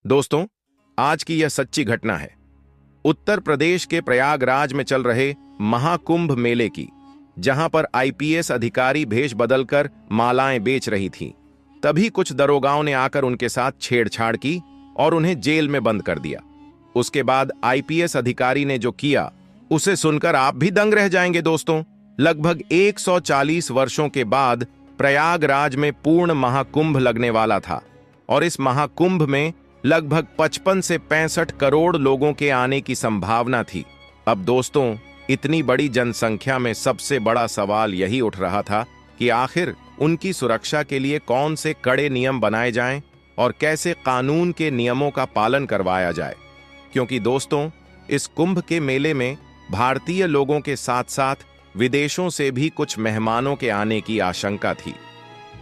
दोस्तों, आज की यह सच्ची घटना है उत्तर प्रदेश के प्रयागराज में चल रहे महाकुंभ मेले की, जहां पर आईपीएस अधिकारी भेष बदलकर मालाएं बेच रही थीं। तभी कुछ दरोगाओं ने आकर उनके साथ छेड़छाड़ की और उन्हें जेल में बंद कर दिया। उसके बाद आईपीएस अधिकारी ने जो किया उसे सुनकर आप भी दंग रह जाएंगे। दोस्तों, लगभग 140 वर्षों के बाद प्रयागराज में पूर्ण महाकुंभ लगने वाला था और इस महाकुंभ में लगभग 55 से 65 करोड़ लोगों के आने की संभावना थी। अब दोस्तों, इतनी बड़ी जनसंख्या में सबसे बड़ा सवाल यही उठ रहा था कि आखिर उनकी सुरक्षा के लिए कौन से कड़े नियम बनाए जाएं और कैसे कानून के नियमों का पालन करवाया जाए, क्योंकि दोस्तों, इस कुंभ के मेले में भारतीय लोगों के साथ साथ विदेशों से भी कुछ मेहमानों के आने की आशंका थी।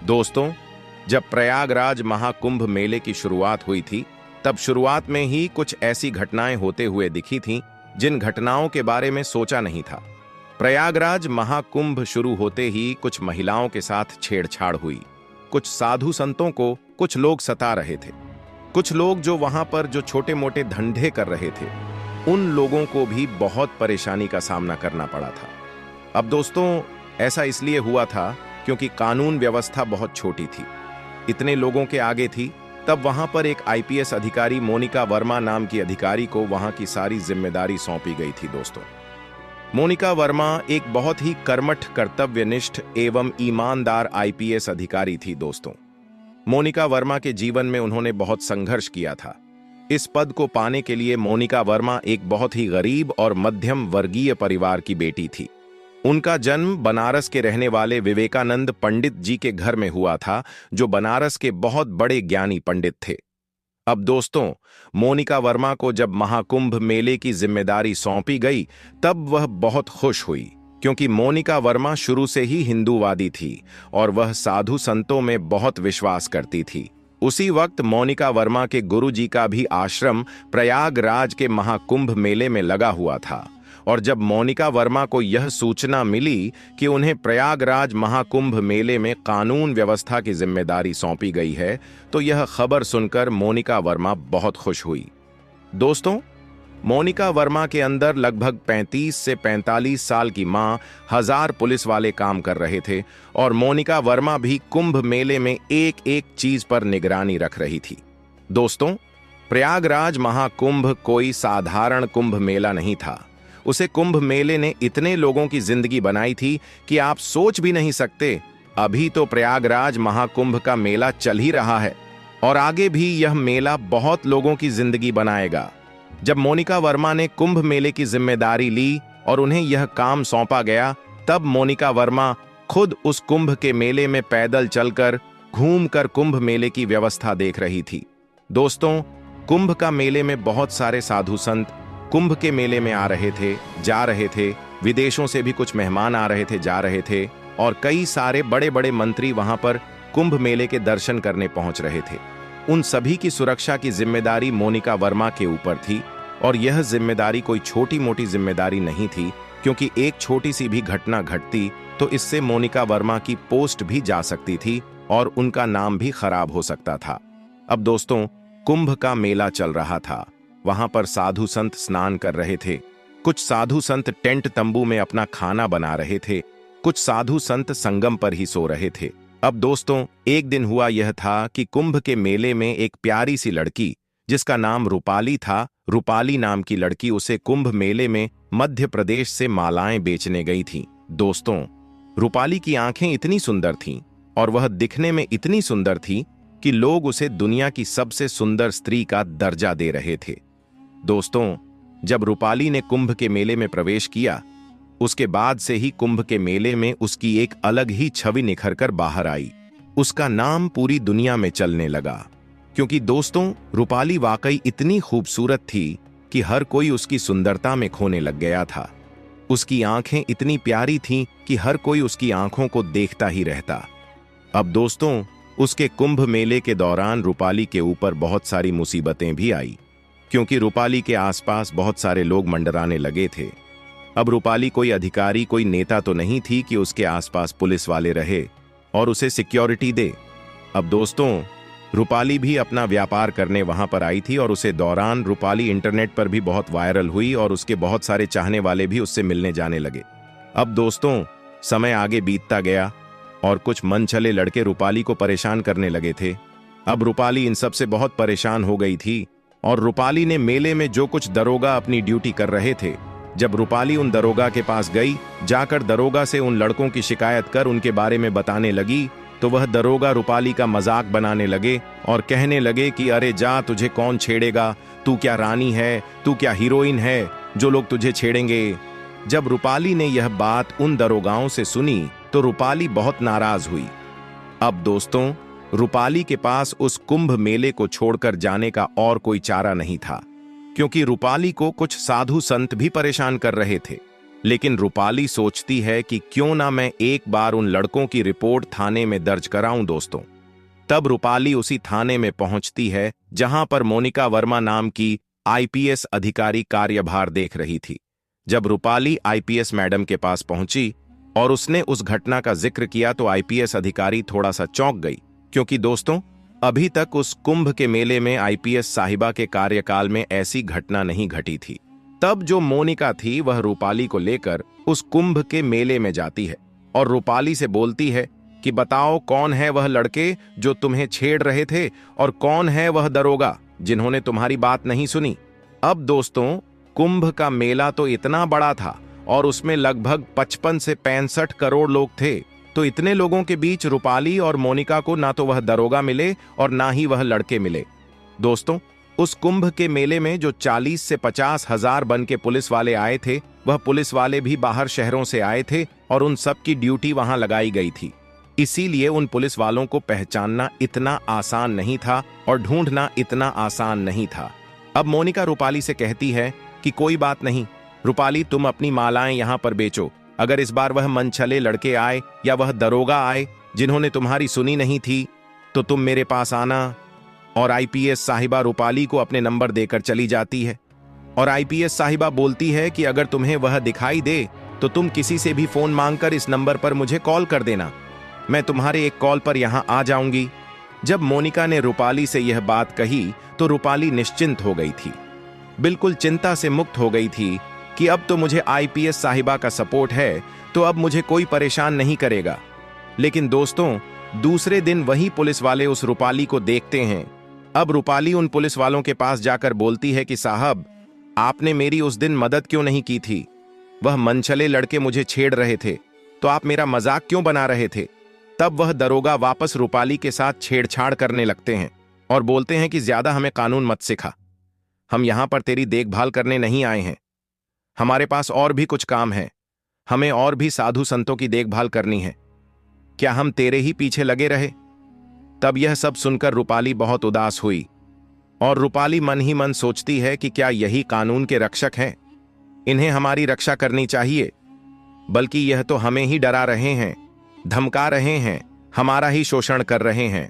दोस्तों, जब प्रयागराज महाकुंभ मेले की शुरुआत हुई थी, तब शुरुआत में ही कुछ ऐसी घटनाएं होते हुए दिखी थीं जिन घटनाओं के बारे में सोचा नहीं था। प्रयागराज महाकुंभ शुरू होते ही कुछ महिलाओं के साथ छेड़छाड़ हुई। कुछ साधु संतों को कुछ लोग सता रहे थे। कुछ लोग जो वहां पर जो छोटे मोटे धंधे कर रहे थे, उन लोगों को भी बहुत परेशानी का सामना करना पड़ा था। अब दोस्तों, ऐसा इसलिए हुआ था क्योंकि कानून व्यवस्था बहुत छोटी थी, इतने लोगों के आगे थी। तब वहां पर एक आईपीएस अधिकारी मोनिका वर्मा नाम की अधिकारी को वहां की सारी जिम्मेदारी सौंपी गई थी। दोस्तों, मोनिका वर्मा एक बहुत ही कर्मठ, कर्तव्यनिष्ठ एवं ईमानदार आईपीएस अधिकारी थी। दोस्तों, मोनिका वर्मा के जीवन में उन्होंने बहुत संघर्ष किया था। इस पद को पाने के लिए मोनिका वर्मा एक बहुत ही गरीब और मध्यम वर्गीय परिवार की बेटी थी। उनका जन्म बनारस के रहने वाले विवेकानंद पंडित जी के घर में हुआ था, जो बनारस के बहुत बड़े ज्ञानी पंडित थे। अब दोस्तों, मोनिका वर्मा को जब महाकुंभ मेले की जिम्मेदारी सौंपी गई, तब वह बहुत खुश हुई, क्योंकि मोनिका वर्मा शुरू से ही हिंदूवादी थी और वह साधु संतों में बहुत विश्वास करती थी। उसी वक्त मोनिका वर्मा के गुरुजी का भी आश्रम प्रयागराज के महाकुंभ मेले में लगा हुआ था। और जब मोनिका वर्मा को यह सूचना मिली कि उन्हें प्रयागराज महाकुंभ मेले में कानून व्यवस्था की जिम्मेदारी सौंपी गई है, तो यह खबर सुनकर मोनिका वर्मा बहुत खुश हुई। दोस्तों, मोनिका वर्मा के अंदर लगभग 35 से 45 साल की मां 1000 पुलिस वाले काम कर रहे थे और मोनिका वर्मा भी कुंभ मेले में एक एक चीज पर निगरानी रख रही थी। दोस्तों, प्रयागराज महाकुंभ कोई साधारण कुंभ मेला नहीं था। उसे कुंभ मेले ने इतने लोगों की जिंदगी बनाई थी कि आप सोच भी नहीं सकते। अभी तो प्रयागराज महाकुंभ का मेला चल ही रहा है और आगे भी यह मेला बहुत लोगों की जिंदगी बनाएगा। जब मोनिका वर्मा ने कुंभ मेले की जिम्मेदारी ली और उन्हें यह काम सौंपा गया, तब मोनिका वर्मा खुद उस कुंभ के मेले में पैदल चलकर घूमकर कुंभ मेले की व्यवस्था देख रही थी। दोस्तों, कुंभ का मेले में बहुत सारे साधु संत कुंभ के मेले में आ रहे थे, जा रहे थे। विदेशों से भी कुछ मेहमान आ रहे थे, जा रहे थे और कई सारे बड़े बड़े मंत्री वहां पर कुंभ मेले के दर्शन करने पहुंच रहे थे। उन सभी की सुरक्षा की जिम्मेदारी मोनिका वर्मा के ऊपर थी और यह जिम्मेदारी कोई छोटी मोटी जिम्मेदारी नहीं थी, क्योंकि एक छोटी सी भी घटना घटती तो इससे मोनिका वर्मा की पोस्ट भी जा सकती थी और उनका नाम भी खराब हो सकता था। अब दोस्तों, कुंभ का मेला चल रहा था। वहां पर साधु संत स्नान कर रहे थे। कुछ साधु संत टेंट तंबू में अपना खाना बना रहे थे। कुछ साधु संत संगम पर ही सो रहे थे। अब दोस्तों, एक दिन हुआ यह था कि कुंभ के मेले में एक प्यारी सी लड़की, जिसका नाम रूपाली था, रूपाली नाम की लड़की उसे कुंभ मेले में मध्य प्रदेश से मालाएं बेचने गई थी। दोस्तों, रूपाली की आंखें इतनी सुंदर थीं और वह दिखने में इतनी सुंदर थी कि लोग उसे दुनिया की सबसे सुंदर स्त्री का दर्जा दे रहे थे। दोस्तों, जब रूपाली ने कुंभ के मेले में प्रवेश किया, उसके बाद से ही कुंभ के मेले में उसकी एक अलग ही छवि निखर कर बाहर आई। उसका नाम पूरी दुनिया में चलने लगा, क्योंकि दोस्तों, रूपाली वाकई इतनी खूबसूरत थी कि हर कोई उसकी सुंदरता में खोने लग गया था। उसकी आंखें इतनी प्यारी थीं कि हर कोई उसकी आंखों को देखता ही रहता। अब दोस्तों, उसके कुंभ मेले के दौरान रूपाली के ऊपर बहुत सारी मुसीबतें भी आई, क्योंकि रूपाली के आसपास बहुत सारे लोग मंडराने लगे थे। अब रूपाली कोई अधिकारी, कोई नेता तो नहीं थी कि उसके आसपास पुलिस वाले रहे और उसे सिक्योरिटी दे। अब दोस्तों, रूपाली भी अपना व्यापार करने वहां पर आई थी और उसे दौरान रूपाली इंटरनेट पर भी बहुत वायरल हुई और उसके बहुत सारे चाहने वाले भी उससे मिलने जाने लगे। अब दोस्तों, समय आगे बीतता गया और कुछ मनचले लड़के रूपाली को परेशान करने लगे थे। अब रूपाली इन सब से बहुत परेशान हो गई थी और रूपाली ने मेले में जो कुछ दरोगा अपनी ड्यूटी कर रहे थे, जब रूपाली उन दरोगा के पास गई, जाकर दरोगा से उन लड़कों की शिकायत कर उनके बारे में बताने लगी, तो वह दरोगा रूपाली का मजाक बनाने लगे और कहने लगे कि अरे जा, तुझे कौन छेड़ेगा, तू क्या रानी है, तू क्या हीरोइन है जो लोग तुझे छेड़ेंगे। जब रूपाली ने यह बात उन दरोगाओं से सुनी तो रूपाली बहुत नाराज हुई। अब दोस्तों, रूपाली के पास उस कुंभ मेले को छोड़कर जाने का और कोई चारा नहीं था, क्योंकि रूपाली को कुछ साधु संत भी परेशान कर रहे थे। लेकिन रूपाली सोचती है कि क्यों ना मैं एक बार उन लड़कों की रिपोर्ट थाने में दर्ज कराऊं दोस्तों। तब रूपाली उसी थाने में पहुंचती है जहां पर मोनिका वर्मा नाम की आईपीएस अधिकारी कार्यभार देख रही थी। जब रूपाली आईपीएस मैडम के पास पहुंची और उसने उस घटना का जिक्र किया तो आईपीएस अधिकारी थोड़ा सा चौंक गई, क्योंकि दोस्तों, अभी तक उस कुंभ के मेले में आईपीएस साहिबा के कार्यकाल में ऐसी घटना नहीं घटी थी। तब जो मोनिका थी वह रूपाली को लेकर उस कुंभ के मेले में जाती है और रूपाली से बोलती है कि बताओ कौन है वह लड़के जो तुम्हें छेड़ रहे थे और कौन है वह दरोगा जिन्होंने तुम्हारी बात नहीं सुनी। अब दोस्तों, कुंभ का मेला तो इतना बड़ा था और उसमें लगभग 55 से 65 करोड़ लोग थे, तो इतने लोगों के बीच रूपाली और मोनिका को ना तो वह दरोगा मिले और ना ही वह लड़के मिले। दोस्तों, उस कुंभ के मेले में जो 40 से 50 हजार बन के पुलिस वाले आए थे, वह पुलिस वाले भी बाहर शहरों से आए थे और उन सब की ड्यूटी वहां लगाई गई थी। इसीलिए उन पुलिस वालों को पहचानना इतना आसान नहीं था और ढूंढना इतना आसान नहीं था। अब मोनिका रूपाली से कहती है कि कोई बात नहीं रूपाली, तुम अपनी मालाएं यहां पर बेचो। अगर इस बार वह मनचले लड़के आए या वह दरोगा आए जिन्होंने तुम्हारी सुनी नहीं थी, तो तुम मेरे पास आना। और आईपीएस साहिबा रूपाली को अपने नंबर देकर चली जाती है और आईपीएस साहिबा बोलती है कि अगर तुम्हें वह दिखाई दे तो तुम किसी से भी फोन मांगकर इस नंबर पर मुझे कॉल कर देना, मैं तुम्हारे एक कॉल पर यहां आ जाऊंगी। जब मोनिका ने रूपाली से यह बात कही तो रूपाली निश्चिंत हो गई थी, बिल्कुल चिंता से मुक्त हो गई थी कि अब तो मुझे आईपीएस साहिबा का सपोर्ट है, तो अब मुझे कोई परेशान नहीं करेगा। लेकिन दोस्तों, दूसरे दिन वही पुलिस वाले उस रूपाली को देखते हैं। अब रूपाली उन पुलिस वालों के पास जाकर बोलती है कि साहब, आपने मेरी उस दिन मदद क्यों नहीं की थी? वह मनचले लड़के मुझे छेड़ रहे थे, तो आप मेरा मजाक क्यों बना रहे थे? तब वह दरोगा वापस रूपाली के साथ छेड़छाड़ करने लगते हैं और बोलते हैं कि ज्यादा हमें कानून मत सिखा, हम यहां पर तेरी देखभाल करने नहीं आए हैं, हमारे पास और भी कुछ काम है, हमें और भी साधु संतों की देखभाल करनी है, क्या हम तेरे ही पीछे लगे रहे? तब यह सब सुनकर रूपाली बहुत उदास हुई और रूपाली मन ही मन सोचती है कि क्या यही कानून के रक्षक हैं? इन्हें हमारी रक्षा करनी चाहिए, बल्कि यह तो हमें ही डरा रहे हैं, धमका रहे हैं, हमारा ही शोषण कर रहे हैं।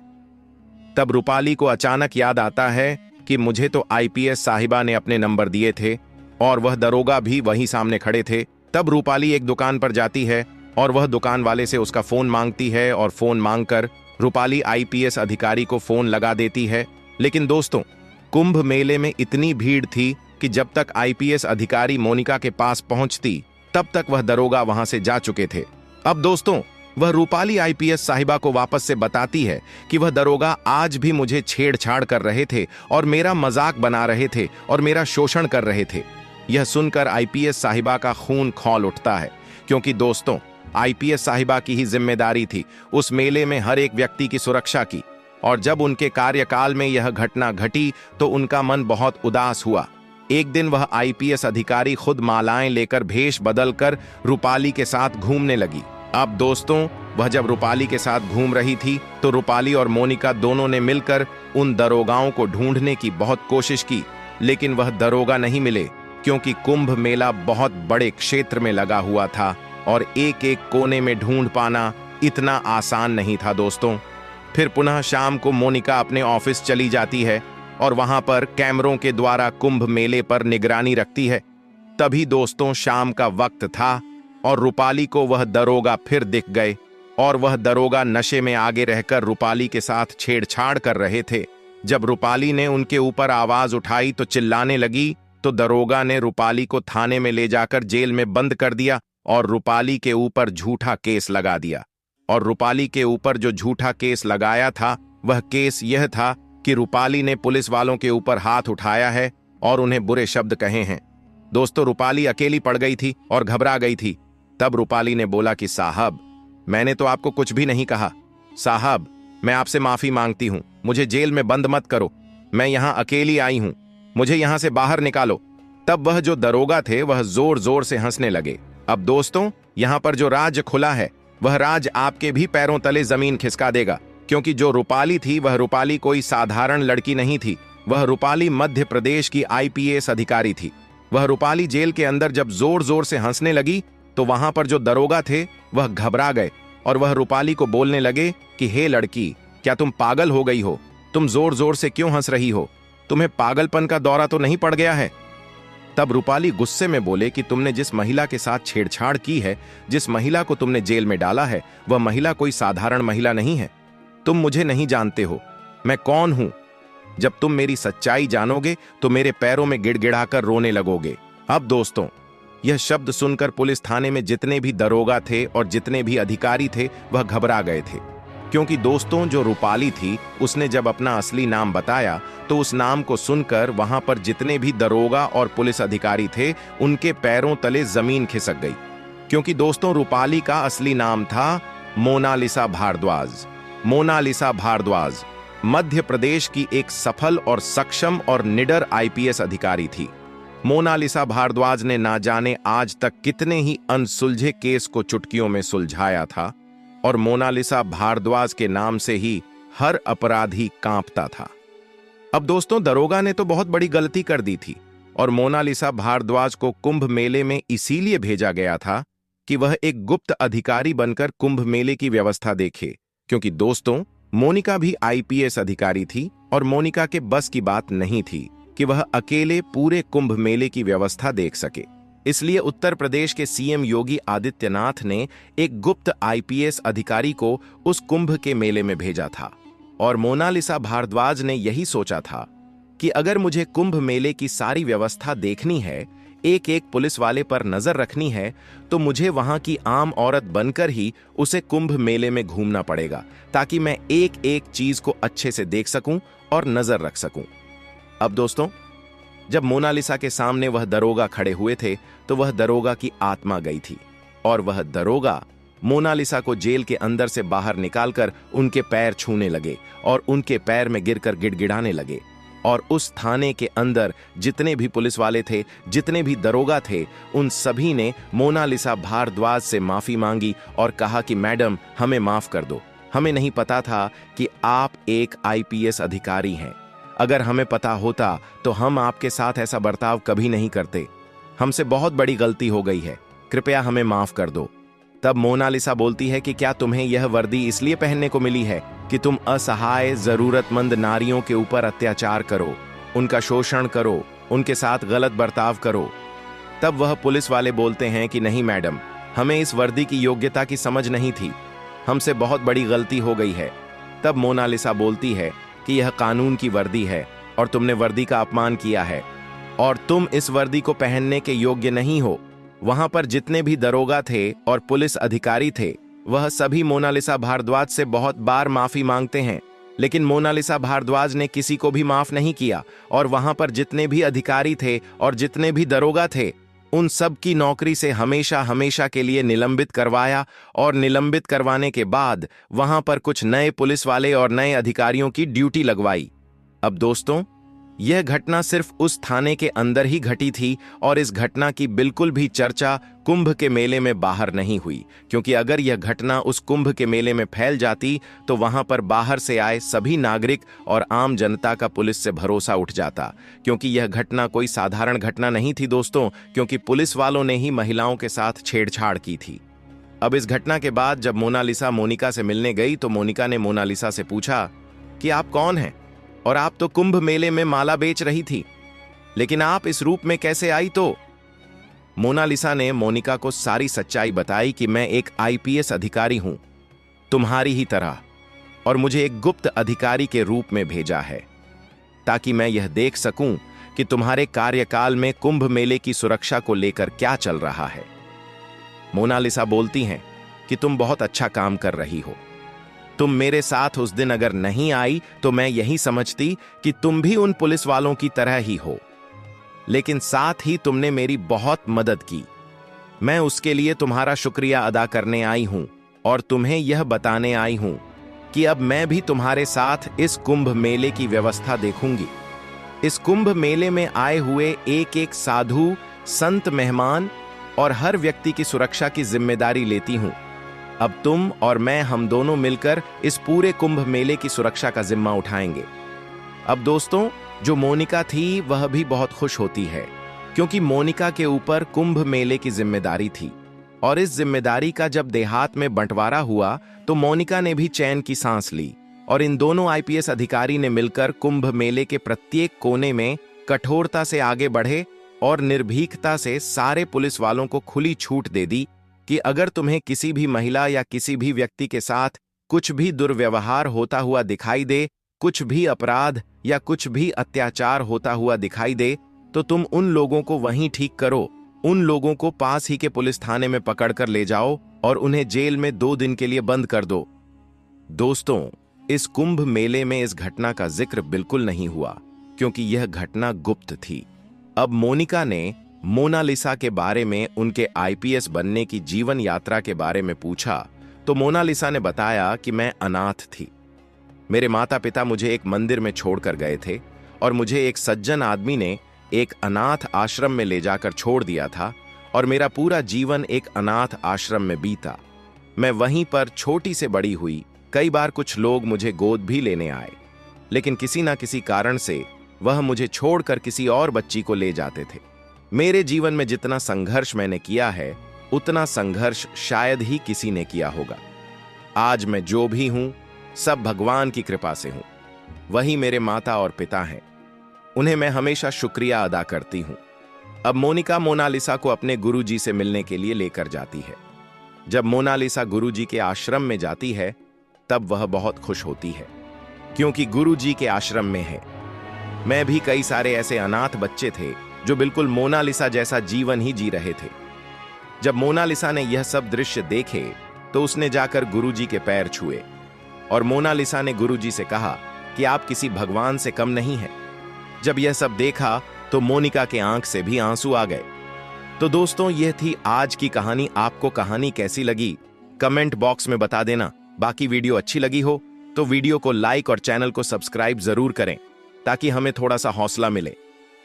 तब रूपाली को अचानक याद आता है कि मुझे तो आईपीएस साहिबा ने अपने नंबर दिए थे और वह दरोगा भी वहीं सामने खड़े थे। तब रूपाली एक दुकान पर जाती है और वह दुकान वाले से उसका फोन मांगती है और फोन मांगकर रूपाली आईपीएस अधिकारी को फोन लगा देती है। लेकिन दोस्तों, कुंभ मेले में इतनी भीड़ थी कि जब तक आईपीएस अधिकारी मोनिका के पास पहुंचती तब तक वह दरोगा वहां से जा चुके थे। अब दोस्तों, वह रूपाली आईपीएस साहिबा को वापस से बताती है कि वह दरोगा आज भी मुझे छेड़छाड़ कर रहे थे और मेरा मजाक बना रहे थे और मेरा शोषण कर रहे थे। यह सुनकर आईपीएस साहिबा का खून खौल उठता है, क्योंकि दोस्तों, आईपीएस साहिबा की ही जिम्मेदारी थी उस मेले में हर एक व्यक्ति की सुरक्षा की, और जब उनके कार्यकाल में यह घटना घटी तो उनका मन बहुत उदास हुआ। एक दिन वह आईपीएस अधिकारी खुद मालाएं लेकर भेष बदलकर रूपाली के साथ घूमने लगी। अब दोस्तों, वह जब रूपाली के साथ घूम रही थी तो रूपाली और मोनिका दोनों ने मिलकर उन दरोगाओं को ढूंढने की बहुत कोशिश की, लेकिन वह दरोगा नहीं मिले, क्योंकि कुंभ मेला बहुत बड़े क्षेत्र में लगा हुआ था और एक एक कोने में ढूंढ पाना इतना आसान नहीं था दोस्तों। फिर पुनः शाम को मोनिका अपने ऑफिस चली जाती है और वहां पर कैमरों के द्वारा कुंभ मेले पर निगरानी रखती है। तभी दोस्तों, शाम का वक्त था और रूपाली को वह दरोगा फिर दिख गए और वह दरोगा नशे में आगे रहकर रूपाली के साथ छेड़छाड़ कर रहे थे। जब रूपाली ने उनके ऊपर आवाज उठाई तो चिल्लाने लगी, तो दरोगा ने रूपाली को थाने में ले जाकर जेल में बंद कर दिया और रूपाली के ऊपर झूठा केस लगा दिया। और रूपाली के ऊपर जो झूठा केस लगाया था वह केस यह था कि रूपाली ने पुलिस वालों के ऊपर हाथ उठाया है और उन्हें बुरे शब्द कहे हैं। दोस्तों, रूपाली अकेली पड़ गई थी और घबरा गई थी। तब रूपाली ने बोला कि साहब, मैंने तो आपको कुछ भी नहीं कहा। साहब, मैं आपसे माफी मांगती हूं, मुझे जेल में बंद मत करो, मैं यहां अकेली आई हूं, मुझे यहां से बाहर निकालो। तब वह जो दरोगा थे वह जोर जोर से हंसने लगे। अब दोस्तों, यहां पर जो राज खुला है वह राज आपके भी पैरों तले जमीन खिसका देगा, क्योंकि जो रूपाली थी वह रूपाली कोई साधारण लड़की नहीं थी। वह रूपाली मध्य प्रदेश की आईपीएस अधिकारी थी। वह रूपाली जेल के अंदर जब जोर जोर से हंसने लगी तो वहां पर जो दरोगा थे वह घबरा गए और वह रूपाली को बोलने लगे कि हे लड़की, क्या तुम पागल हो गई हो? तुम जोर जोर से क्यों हंस रही हो? तुम्हें पागलपन का दौरा तो नहीं पड़ गया है? तब रूपाली गुस्से में बोले कि तुमने जिस महिला के साथ छेड़छाड़ की है, जिस महिला को तुमने जेल में डाला है, वह महिला कोई साधारण महिला नहीं है। तुम मुझे नहीं जानते हो, मैं कौन हूं। जब तुम मेरी सच्चाई जानोगे तो मेरे पैरों में गिड़गिड़ाकर रोने लगोगे। अब दोस्तों, यह शब्द सुनकर पुलिस थाने में जितने भी दरोगा थे और जितने भी अधिकारी थे वह घबरा गए थे, क्योंकि दोस्तों, जो रूपाली थी उसने जब अपना असली नाम बताया तो उस नाम को सुनकर वहां पर जितने भी दरोगा और पुलिस अधिकारी थे उनके पैरों तले जमीन खिसक गई। क्योंकि दोस्तों, रूपाली का असली नाम था मोनालिसा भारद्वाज। मोनालिसा भारद्वाज मध्य प्रदेश की एक सफल और सक्षम और निडर आईपीएस अधिकारी थी। मोनालिसा भारद्वाज ने ना जाने आज तक कितने ही अनसुलझे केस को चुटकियों में सुलझाया था, और मोनालिसा भारद्वाज के नाम से ही हर अपराधी कांपता था। अब दोस्तों, दरोगा ने तो बहुत बड़ी गलती कर दी थी और मोनालिसा भारद्वाज को कुंभ मेले में इसीलिए भेजा गया था कि वह एक गुप्त अधिकारी बनकर कुंभ मेले की व्यवस्था देखे। क्योंकि दोस्तों, मोनिका भी आईपीएस अधिकारी थी और मोनिका के बस की बात नहीं थी कि वह अकेले पूरे कुंभ मेले की व्यवस्था देख सके। इसलिए उत्तर प्रदेश के सीएम योगी आदित्यनाथ ने एक गुप्त आईपीएस अधिकारी को उस कुंभ के मेले में भेजा था। और मोनालिसा भारद्वाज ने यही सोचा था कि अगर मुझे कुंभ मेले की सारी व्यवस्था देखनी है, एक एक पुलिस वाले पर नजर रखनी है, तो मुझे वहां की आम औरत बनकर ही उसे कुंभ मेले में घूमना पड़ेगा, ताकि मैं एक एक चीज को अच्छे से देख सकूं और नजर रख सकूं। अब दोस्तों, जब मोनालिसा के सामने वह दरोगा खड़े हुए थे तो वह दरोगा की आत्मा गई थी और वह दरोगा मोनालिसा को जेल के अंदर से बाहर निकालकर उनके पैर छूने लगे और उनके पैर में गिरकर गिड़गिड़ाने लगे। और उस थाने के अंदर जितने भी पुलिस वाले थे, जितने भी दरोगा थे, उन सभी ने मोनालिसा भारद्वाज से माफी मांगी और कहा कि मैडम, हमें माफ कर दो, हमें नहीं पता था कि आप एक आईपीएस अधिकारी हैं। अगर हमें पता होता तो हम आपके साथ ऐसा बर्ताव कभी नहीं करते। हमसे बहुत बड़ी गलती हो गई है, कृपया हमें माफ कर दो। तब मोनालिसा बोलती है कि क्या तुम्हें यह वर्दी इसलिए पहनने को मिली है कि तुम असहाय जरूरतमंद नारियों के ऊपर अत्याचार करो, उनका शोषण करो, उनके साथ गलत बर्ताव करो? तब वह पुलिस वाले बोलते हैं कि नहीं मैडम, हमें इस वर्दी की योग्यता की समझ नहीं थी, हमसे बहुत बड़ी गलती हो गई है। तब मोनालिसा बोलती है कि यह कानून की वर्दी है और तुमने वर्दी का अपमान किया है और तुम इस वर्दी को पहनने के योग्य नहीं हो। वहां पर जितने भी दरोगा थे और पुलिस अधिकारी थे वह सभी मोनालिसा भारद्वाज से बहुत बार माफी मांगते हैं, लेकिन मोनालिसा भारद्वाज ने किसी को भी माफ नहीं किया। और वहां पर जितने भी अधिकारी थे और जितने भी दरोगा थे उन सब की नौकरी से हमेशा हमेशा के लिए निलंबित करवाया और निलंबित करवाने के बाद वहां पर कुछ नए पुलिस वाले और नए अधिकारियों की ड्यूटी लगवाई। अब दोस्तों, यह घटना सिर्फ उस थाने के अंदर ही घटी थी और इस घटना की बिल्कुल भी चर्चा कुंभ के मेले में बाहर नहीं हुई, क्योंकि अगर यह घटना उस कुंभ के मेले में फैल जाती तो वहां पर बाहर से आए सभी नागरिक और आम जनता का पुलिस से भरोसा उठ जाता। क्योंकि यह घटना कोई साधारण घटना नहीं थी दोस्तों, क्योंकि पुलिस वालों ने ही महिलाओं के साथ छेड़छाड़ की थी। अब इस घटना के बाद जब मोनालिसा मोनिका से मिलने गई तो मोनिका ने मोनालिसा से पूछा कि आप कौन हैं और आप तो कुंभ मेले में माला बेच रही थी, लेकिन आप इस रूप में कैसे आई? तो मोनालिसा ने मोनिका को सारी सच्चाई बताई कि मैं एक आईपीएस अधिकारी हूं तुम्हारी ही तरह, और मुझे एक गुप्त अधिकारी के रूप में भेजा है ताकि मैं यह देख सकूं कि तुम्हारे कार्यकाल में कुंभ मेले की सुरक्षा को लेकर क्या चल रहा है। मोनालिसा बोलती हैं कि तुम बहुत अच्छा काम कर रही हो। तुम मेरे साथ उस दिन अगर नहीं आई तो मैं यही समझती कि तुम भी उन पुलिस वालों की तरह ही हो, लेकिन साथ ही तुमने मेरी बहुत मदद की। मैं उसके लिए तुम्हारा शुक्रिया अदा करने आई हूं और तुम्हें यह बताने आई हूं कि अब मैं भी तुम्हारे साथ इस कुंभ मेले की व्यवस्था देखूंगी। इस कुंभ मेले में आए हुए एक एक साधु, संत, मेहमान और हर व्यक्ति की सुरक्षा की जिम्मेदारी लेती हूं। अब तुम और मैं, हम दोनों मिलकर इस पूरे कुंभ मेले की सुरक्षा का जिम्मा उठाएंगे। अब दोस्तों, जो मोनिका थी वह भी बहुत खुश होती है, क्योंकि मोनिका के ऊपर कुंभ मेले की जिम्मेदारी थी, और इस जिम्मेदारी का जब देहात में बंटवारा हुआ तो मोनिका ने भी चैन की सांस ली, और इन दोनों आईपीएस अधिकारी ने मिलकर कुंभ मेले के प्रत्येक कोने में कठोरता से आगे बढ़े और निर्भीकता से सारे पुलिस वालों को खुली छूट दे दी कि अगर तुम्हें किसी भी महिला या किसी भी व्यक्ति के साथ कुछ भी दुर्व्यवहार होता हुआ दिखाई दे, कुछ भी अपराध या कुछ भी अत्याचार होता हुआ दिखाई दे, तो तुम उन लोगों को वहीं ठीक करो। उन लोगों को पास ही के पुलिस थाने में पकड़कर ले जाओ और उन्हें जेल में 2 दिन के लिए बंद कर दो। दोस्तों, इस कुंभ मेले में इस घटना का जिक्र बिल्कुल नहीं हुआ, क्योंकि यह घटना गुप्त थी। अब मोनिका ने मोनालिसा के बारे में, उनके आईपीएस बनने की जीवन यात्रा के बारे में पूछा, तो मोनालिसा ने बताया कि मैं अनाथ थी। मेरे माता पिता मुझे एक मंदिर में छोड़कर गए थे और मुझे एक सज्जन आदमी ने एक अनाथ आश्रम में ले जाकर छोड़ दिया था, और मेरा पूरा जीवन एक अनाथ आश्रम में बीता। मैं वहीं पर छोटी से बड़ी हुई। कई बार कुछ लोग मुझे गोद भी लेने आए, लेकिन किसी ना किसी कारण से वह मुझे छोड़कर किसी और बच्ची को ले जाते थे। मेरे जीवन में जितना संघर्ष मैंने किया है, उतना संघर्ष शायद ही किसी ने किया होगा। आज मैं जो भी हूं, सब भगवान की कृपा से हूं। वही मेरे माता और पिता हैं। उन्हें मैं हमेशा शुक्रिया अदा करती हूं। अब मोनिका मोनालिसा को अपने गुरुजी से मिलने के लिए लेकर जाती है। जब मोनालिसा गुरुजी के आश्रम में जाती है, तब वह बहुत खुश होती है, क्योंकि गुरुजी के आश्रम में है। मैं भी कई सारे ऐसे अनाथ बच्चे थे जो बिल्कुल मोनालिसा जैसा जीवन ही जी रहे थे। जब मोनालिसा ने यह सब दृश्य देखे तो उसने जाकर गुरुजी के पैर छुए, और मोनालिसा ने गुरुजी से कहा कि आप किसी भगवान से कम नहीं हैं। जब यह सब देखा तो मोनिका के आंख से भी आंसू आ गए। तो दोस्तों, यह थी आज की कहानी। आपको कहानी कैसी लगी कमेंट बॉक्स में बता देना। बाकी वीडियो अच्छी लगी हो तो वीडियो को लाइक और चैनल को सब्सक्राइब जरूर करें, ताकि हमें थोड़ा सा हौसला मिले।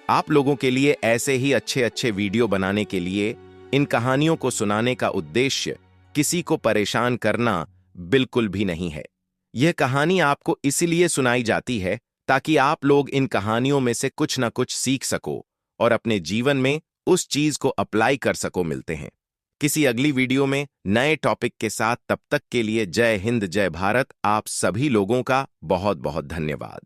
आप लोगों के लिए ऐसे ही अच्छे अच्छे वीडियो बनाने के लिए इन कहानियों को सुनाने का उद्देश्य किसी को परेशान करना बिल्कुल भी नहीं है। यह कहानी आपको इसलिए सुनाई जाती है ताकि आप लोग इन कहानियों में से कुछ ना कुछ सीख सको और अपने जीवन में उस चीज को अप्लाई कर सको। मिलते हैं किसी अगली वीडियो में नए टॉपिक के साथ। तब तक के लिए जय हिंद, जय भारत। आप सभी लोगों का बहुत बहुत धन्यवाद।